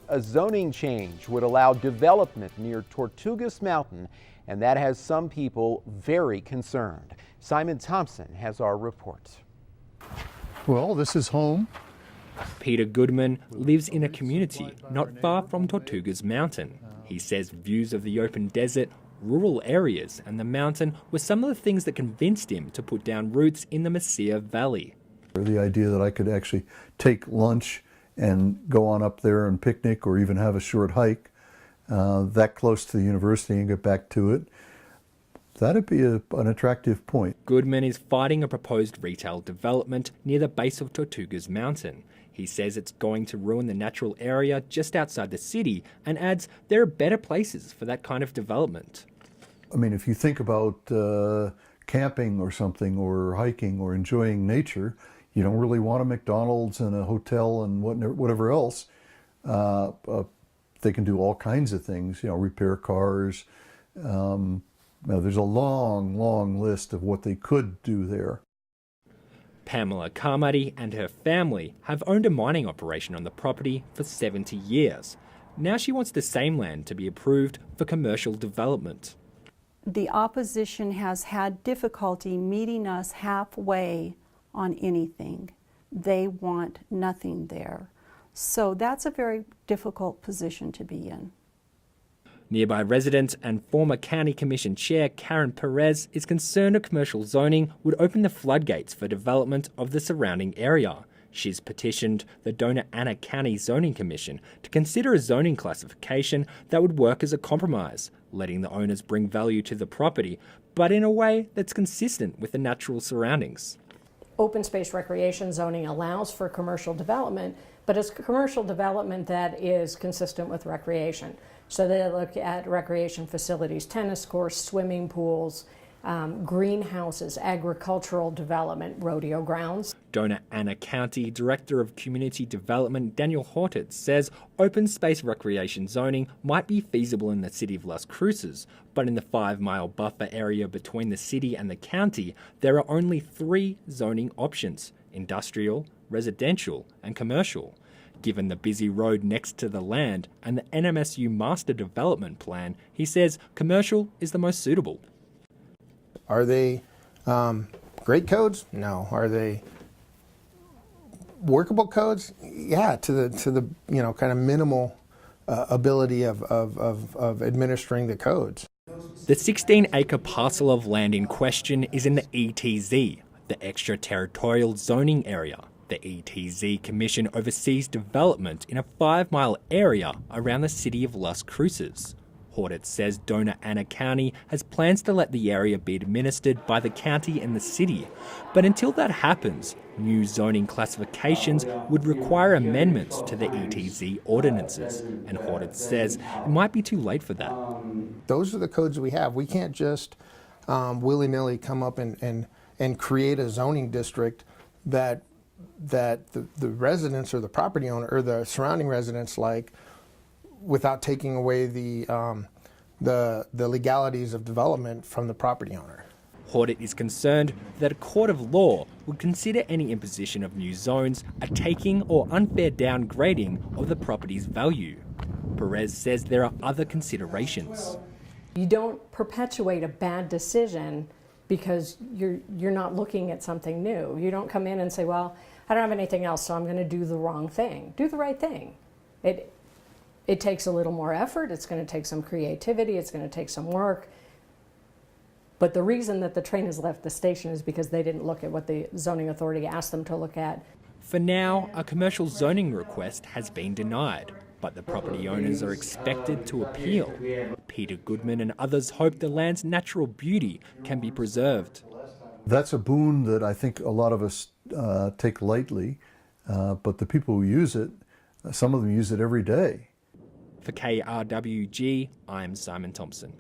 A zoning change would allow development near Tortugas Mountain, and that has some people very concerned. Simon Thompson has our report. Well, this is home. Peter Goodman lives in a community not far from Tortugas Mountain. He says views of the open desert, rural areas and the mountain were some of the things that convinced him to put down roots in the Mesilla Valley. The idea that I could actually take lunch and go on up there and picnic or even have a short hike that close to the university and get back to it, that'd be an attractive point. Goodman is fighting a proposed retail development near the base of Tortugas Mountain. He says it's going to ruin the natural area just outside the city and adds there are better places for that kind of development. I mean, if you think about camping or something or hiking or enjoying nature, you don't really want a McDonald's and a hotel and whatever else. They can do all kinds of things, repair cars. There's a long list of what they could do there. Pamela Carmody and her family have owned a mining operation on the property for 70 years. Now she wants the same land to be approved for commercial development. The opposition has had difficulty meeting us halfway on anything. They want nothing there. So that's a very difficult position to be in. Nearby resident and former County Commission Chair Karen Perez is concerned a commercial zoning would open the floodgates for development of the surrounding area. She's petitioned the Dona Ana County Zoning Commission to consider a zoning classification that would work as a compromise, letting the owners bring value to the property, but in a way that's consistent with the natural surroundings. Open space recreation zoning allows for commercial development, but it's commercial development that is consistent with recreation. So they look at recreation facilities, tennis courts, swimming pools, greenhouses, agricultural development, rodeo grounds. Dona Ana County Director of Community Development Daniel Hortet says open space recreation zoning might be feasible in the city of Las Cruces, but in the 5-mile buffer area between the city and the county, there are only 3 zoning options: industrial, residential and commercial. Given the busy road next to the land and the NMSU Master Development Plan, he says commercial is the most suitable. Are they great codes? No. Are they workable codes? Yeah, to the kind of minimal ability of administering the codes. The 16-acre parcel of land in question is in the ETZ, the extraterritorial zoning area. The ETZ Commission oversees development in a 5-mile area around the city of Las Cruces. Hortet says Dona Ana County has plans to let the area be administered by the county and the city. But until that happens, new zoning classifications would require amendments to the ETZ ordinances. And Hortet says it might be too late for that. Those are the codes we have. We can't just willy-nilly come up and create a zoning district that the residents or the property owner or the surrounding residents like, without taking away the legalities of development from the property owner. Hortet is concerned that a court of law would consider any imposition of new zones a taking or unfair downgrading of the property's value. Perez says there are other considerations. You don't perpetuate a bad decision because you're not looking at something new. You don't come in and say, well, I don't have anything else, so I'm going to do the wrong thing. Do the right thing. It takes a little more effort. It's going to take some creativity. It's going to take some work. But the reason that the train has left the station is because they didn't look at what the zoning authority asked them to look at. For now, a commercial zoning request has been denied, but the property owners are expected to appeal. Peter Goodman and others hope the land's natural beauty can be preserved. That's a boon that I think a lot of us take lightly, but the people who use it, some of them use it every day. For KRWG, I'm Simon Thompson.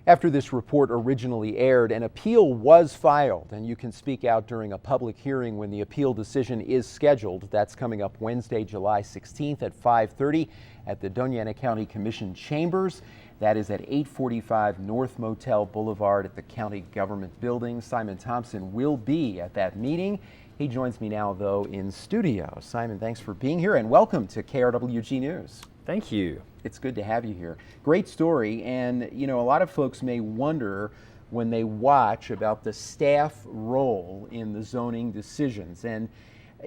After this report originally aired, an appeal was filed, and you can speak out during a public hearing when the appeal decision is scheduled. That's coming up Wednesday, July 16th at 5:30 at the Dona Ana County Commission Chambers. That is at 845 North Motel Boulevard at the County Government Building. Simon Thompson will be at that meeting. He joins me now, though, in studio. Simon, thanks for being here, and welcome to KRWG News. Thank you. It's good to have you here. Great story, and you know, a lot of folks may wonder when they watch about the staff role in the zoning decisions. And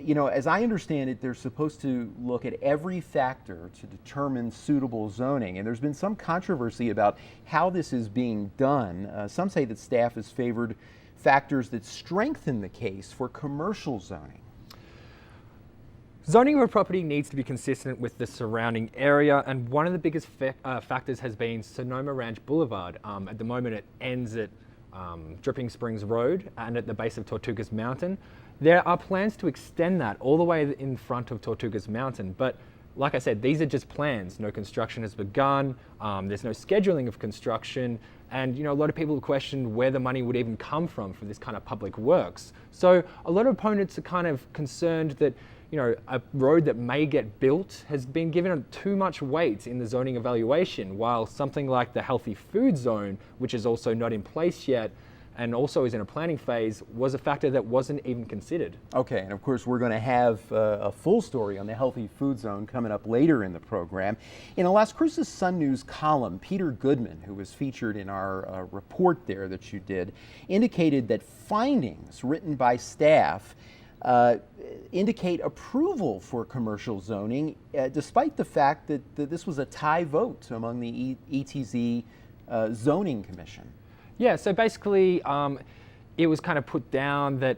you know, as I understand it, they're supposed to look at every factor to determine suitable zoning. And there's been some controversy about how this is being done. Some say that staff has favored factors that strengthen the case for commercial zoning. Zoning of a property needs to be consistent with the surrounding area, and one of the biggest factors has been Sonoma Ranch Boulevard. At the moment it ends at Dripping Springs Road and at the base of Tortugas Mountain. There are plans to extend that all the way in front of Tortugas Mountain, but like I said, these are just plans. No construction has begun, there's no scheduling of construction, and you know, a lot of people have questioned where the money would even come from for this kind of public works. So a lot of opponents are kind of concerned that, you know, a road that may get built has been given too much weight in the zoning evaluation, while something like the healthy food zone, which is also not in place yet and also is in a planning phase, was a factor that wasn't even considered. Okay, and of course we're going to have a full story on the healthy food zone coming up later in the program. In a Las Cruces Sun News column, Peter Goodman, who was featured in our report there that you did, indicated that findings written by staff indicate approval for commercial zoning, despite the fact that this was a tie vote among the ETZ zoning commission. Yeah, so basically it was kind of put down that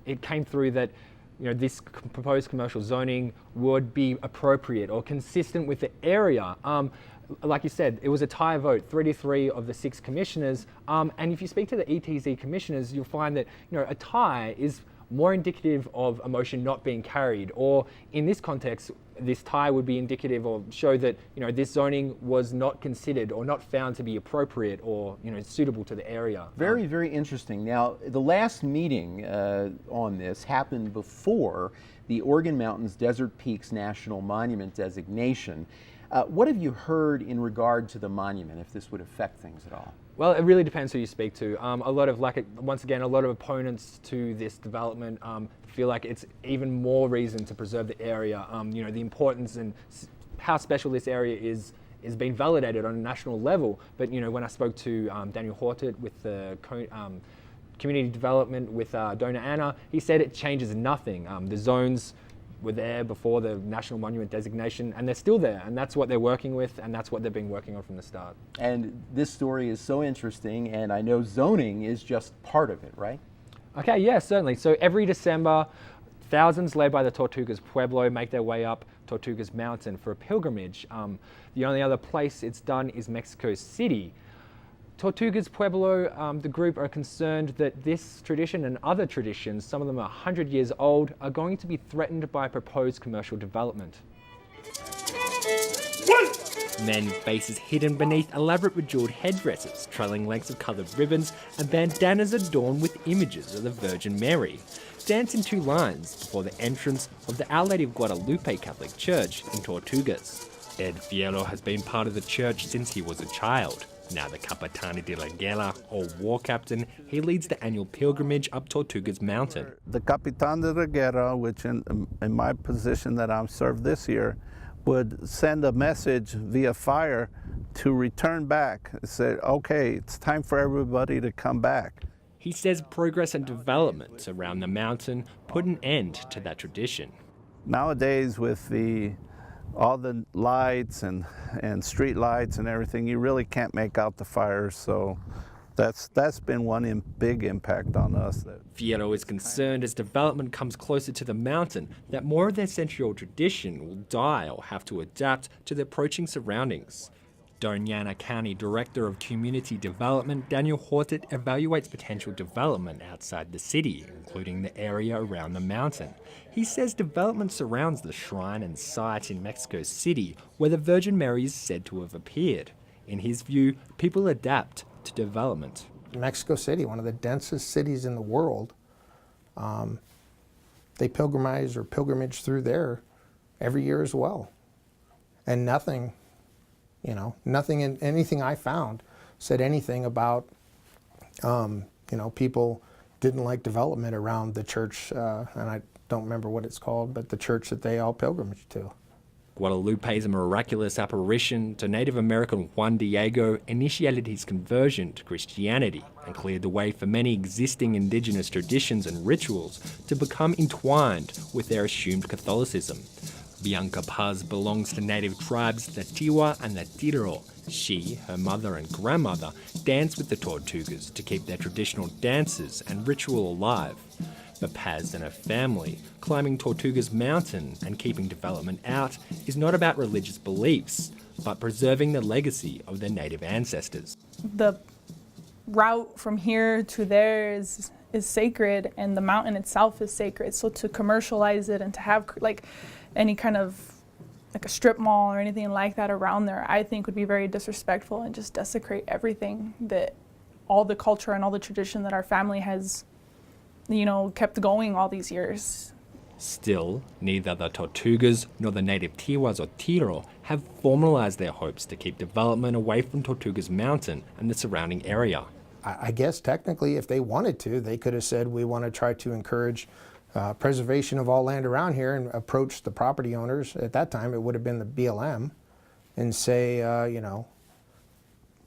it came through that, you know, this proposed commercial zoning would be appropriate or consistent with the area. Like you said, it was a tie vote, 3 to 3 of the 6 commissioners. And if you speak to the ETZ commissioners, you'll find that, you know, a tie is more indicative of a motion not being carried, or in this context, this tie would be indicative or show that, you know, this zoning was not considered or not found to be appropriate or, you know, suitable to the area. Very, very interesting. Now, the last meeting on this happened before the Organ Mountains Desert Peaks National Monument designation. What have you heard in regard to the monument, if this would affect things at all? Well, it really depends who you speak to. A lot of, once again, a lot of opponents to this development feel like it's even more reason to preserve the area. You know, the importance and how special this area is being validated on a national level. But, you know, when I spoke to Daniel Hortet with the community development with Dona Anna, he said it changes nothing. The zones were there before the National Monument designation, and they're still there, and that's what they're working with, and that's what they've been working on from the start. And this story is so interesting, and I know zoning is just part of it, right? Okay, yeah, certainly. So every December, thousands led by the Tortugas Pueblo make their way up Tortugas Mountain for a pilgrimage. The only other place it's done is Mexico City. Tortugas Pueblo, the group, are concerned that this tradition and other traditions, some of them are 100 years old, are going to be threatened by proposed commercial development. Men, faces hidden beneath elaborate bejeweled headdresses, trailing lengths of coloured ribbons, and bandanas adorned with images of the Virgin Mary, dance in 2 lines before the entrance of the Our Lady of Guadalupe Catholic Church in Tortugas. Ed Fierro has been part of the church since he was a child. Now the Capitani de la Guerra, or war captain, he leads the annual pilgrimage up Tortugas Mountain. The Capitan de la Guerra, which in my position that I'm served this year, would send a message via fire to return back. Say, okay, it's time for everybody to come back. He says progress and development around the mountain put an end to that tradition. Nowadays, with all the lights and street lights and everything, you really can't make out the fires, so that's been one big impact on us. Fierro is concerned as development comes closer to the mountain that more of their century-old tradition will die or have to adapt to the approaching surroundings. Doñana County Director of Community Development Daniel Hortet evaluates potential development outside the city, including the area around the mountain. He says development surrounds the shrine and site in Mexico City where the Virgin Mary is said to have appeared. In his view, people adapt to development. Mexico City, one of the densest cities in the world, they pilgrimage through there every year as well. And nothing in anything I found said anything about, people didn't like development around the church, and I don't remember what it's called, but the church that they all pilgrimage to. Guadalupe's miraculous apparition to Native American Juan Diego initiated his conversion to Christianity and cleared the way for many existing indigenous traditions and rituals to become entwined with their assumed Catholicism. Bianca Paz belongs to native tribes the Tiwa and the Tiro. She, her mother and grandmother dance with the Tortugas to keep their traditional dances and ritual alive. But Paz and her family, climbing Tortugas Mountain and keeping development out is not about religious beliefs, but preserving the legacy of their native ancestors. The route from here to there is sacred, and the mountain itself is sacred. So to commercialize it and to have like any kind of like a strip mall or anything like that around there, I think would be very disrespectful and just desecrate everything that all the culture and all the tradition that our family has, you know, kept going all these years. Still, neither the Tortugas nor the native Tiwas or Tiro have formalised their hopes to keep development away from Tortugas Mountain and the surrounding area. I guess technically if they wanted to, they could have said we want to try to encourage preservation of all land around here and approach the property owners. At that time it would have been the BLM and say, you know,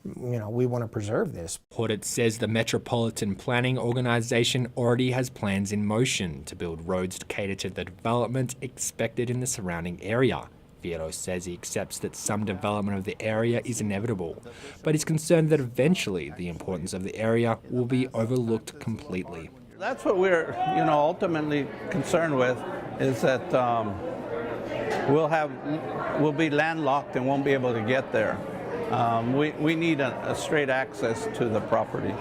we want to preserve this. Hortet says the Metropolitan Planning Organisation already has plans in motion to build roads to cater to the development expected in the surrounding area. Fierro says he accepts that some development of the area is inevitable, but is concerned that eventually the importance of the area will be overlooked completely. That's what we're, ultimately concerned with, is that we'll be landlocked and won't be able to get there. We need a straight access to the property.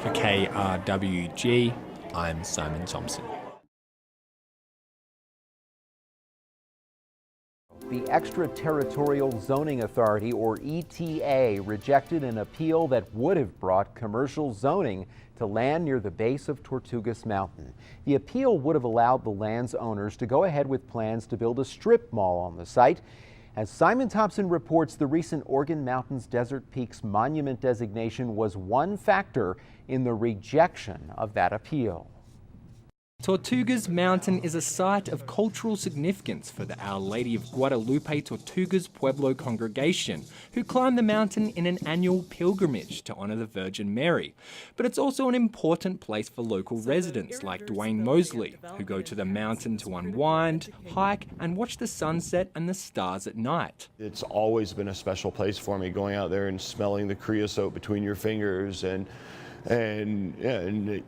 For KRWG, I'm Simon Thompson. The Extraterritorial Zoning Authority, or ETA, rejected an appeal that would have brought commercial zoning to land near the base of Tortugas Mountain. The appeal would have allowed the land's owners to go ahead with plans to build a strip mall on the site. As Simon Thompson reports, the recent Organ Mountains Desert Peaks Monument designation was one factor in the rejection of that appeal. Tortugas Mountain is a site of cultural significance for the Our Lady of Guadalupe Tortugas Pueblo congregation, who climb the mountain in an annual pilgrimage to honour the Virgin Mary. But it's also an important place for local residents like Dwayne Mosley, who go to the mountain to unwind, hike and watch the sunset and the stars at night. It's always been a special place for me, going out there and smelling the creosote between your fingers and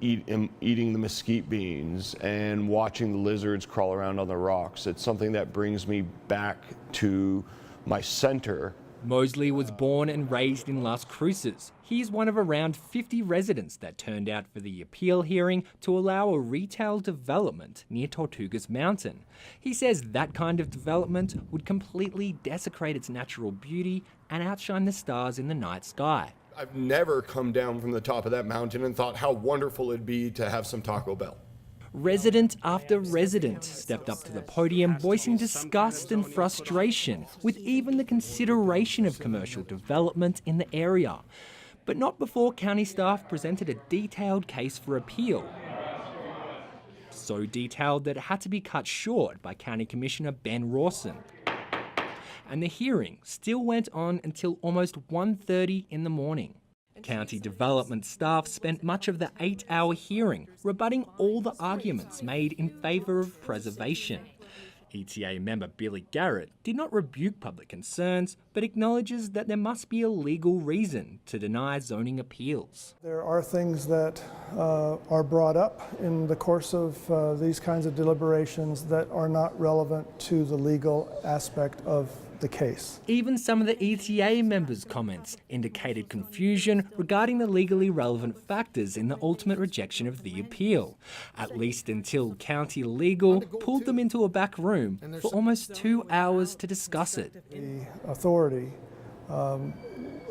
eating the mesquite beans and watching the lizards crawl around on the rocks. It's something that brings me back to my center. Mosley was born and raised in Las Cruces. He's one of around 50 residents that turned out for the appeal hearing to allow a retail development near Tortugas Mountain. He says that kind of development would completely desecrate its natural beauty and outshine the stars in the night sky. I've never come down from the top of that mountain and thought how wonderful it'd be to have some Taco Bell. Resident after resident stepped up to the podium voicing disgust and frustration with even the consideration of commercial development in the area. But not before county staff presented a detailed case for appeal. So detailed that it had to be cut short by County Commissioner Ben Rawson. And the hearing still went on until almost 1:30 in the morning. County development staff spent much of the 8-hour hearing rebutting all the arguments made in favour of preservation. ETA member Billy Garrett did not rebuke public concerns, but acknowledges that there must be a legal reason to deny zoning appeals. There are things that are brought up in the course of these kinds of deliberations that are not relevant to the legal aspect of the case. Even some of the ETA members' comments indicated confusion regarding the legally relevant factors in the ultimate rejection of the appeal, at least until County Legal pulled them into a back room for almost 2 hours to discuss it. The authority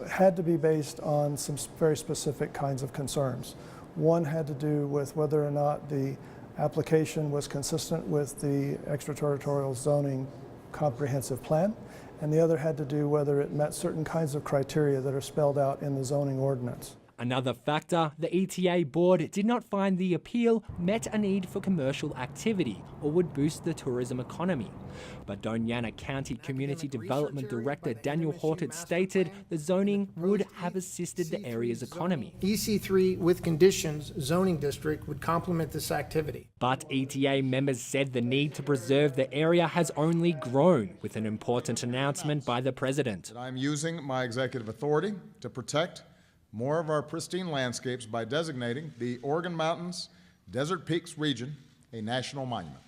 had to be based on some very specific kinds of concerns. One had to do with whether or not the application was consistent with the extraterritorial zoning comprehensive plan, and the other had to do whether it met certain kinds of criteria that are spelled out in the zoning ordinance. Another factor, the ETA board did not find the appeal met a need for commercial activity or would boost the tourism economy. But Doñana County Community Development Director Daniel Hortet stated the zoning would have assisted the area's economy. EC3 with conditions zoning district would complement this activity. But ETA members said the need to preserve the area has only grown with an important announcement by the president. I'm using my executive authority to protect more of our pristine landscapes by designating the Organ Mountains Desert Peaks region a national monument.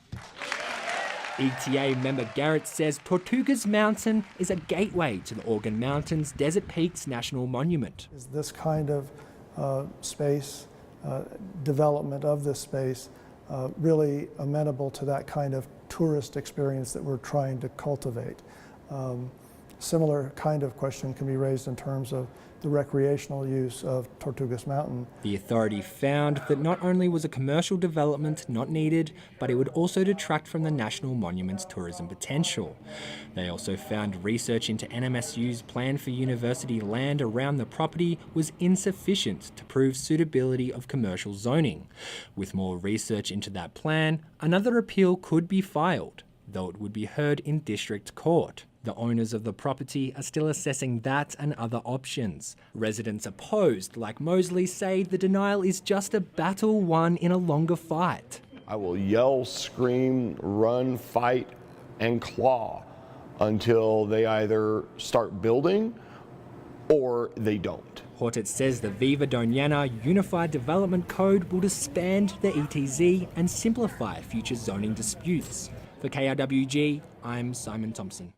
ETA member Garrett says Tortugas Mountain is a gateway to the Organ Mountains Desert Peaks National Monument. Is this kind of space, development of this space, really amenable to that kind of tourist experience that we're trying to cultivate? Similar kind of question can be raised in terms of the recreational use of Tortugas Mountain. The authority found that not only was a commercial development not needed, but it would also detract from the National Monument's tourism potential. They also found research into NMSU's plan for university land around the property was insufficient to prove suitability of commercial zoning. With more research into that plan, another appeal could be filed, though it would be heard in district court. The owners of the property are still assessing that and other options. Residents opposed, like Mosley, say the denial is just a battle won in a longer fight. I will yell, scream, run, fight, and claw until they either start building or they don't. Hortet says the Viva Doñana Unified Development Code will disband the ETZ and simplify future zoning disputes. For KRWG, I'm Simon Thompson.